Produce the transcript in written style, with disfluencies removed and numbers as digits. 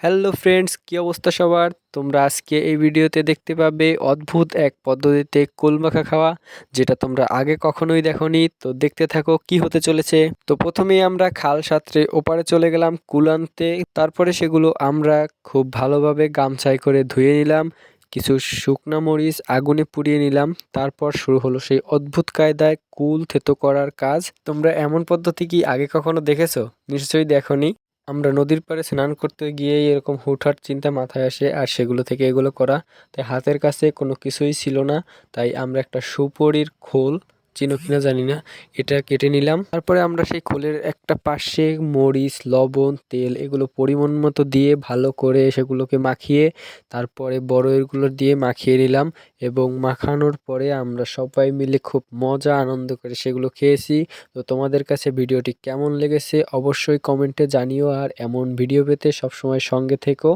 Hello friends, কি অবস্থা সবার? তোমরা আজকে এই ভিডিওতে দেখতে পাবে অদ্ভুত এক পদ্ধতিতে কুল মাখা খাওয়া, যেটা তোমরা আগে কখনোই দেখোনি। তো দেখতে থাকো কি হতে চলেছে। তো প্রথমেই আমরা খাল সাঁতরে ওপারে চলে গেলাম কুল আনতে। তারপরে সেগুলো আমরা খুব ভালোভাবে গামছায় করে ধুয়ে নিলাম। কিছু শুকনা মরিচ আগুনে পুড়িয়ে নিলাম। তারপর শুরু হলো সেই অদ্ভুত কায়দায় কুল থেতো করার কাজ। তোমরা এমন পদ্ধতি কি আগে কখনো দেখেছো? নিশ্চয়ই দেখোনি। আমরা নদীর পাড়ে স্নান করতে গিয়েই এরকম হুটহাট চিন্তা মাথায় আসে, আর সেগুলো থেকে এগুলো করা। তাই হাতের কাছে কোনো কিছুই ছিল না, তাই আমরা একটা সুপরির খোল, চিনো কিনা জানি না, এটা কেটে নিলাম। তারপরে আমরা সেই খোলের একটা পাশে মরিচ, লবণ, তেল এগুলো পরিমাণ মতো দিয়ে ভালো করে সেগুলোকে মাখিয়ে তারপরে বড়ইগুলো দিয়ে মাখিয়ে নিলাম। এবং মাখানোর পরে আমরা সবাই মিলে খুব মজা আনন্দ করে সেগুলো খেয়েছি। তো তোমাদের কাছে ভিডিওটি কেমন লেগেছে অবশ্যই কমেন্টে জানিও, আর এমন ভিডিও পেতে সবসময় সঙ্গে থেকো।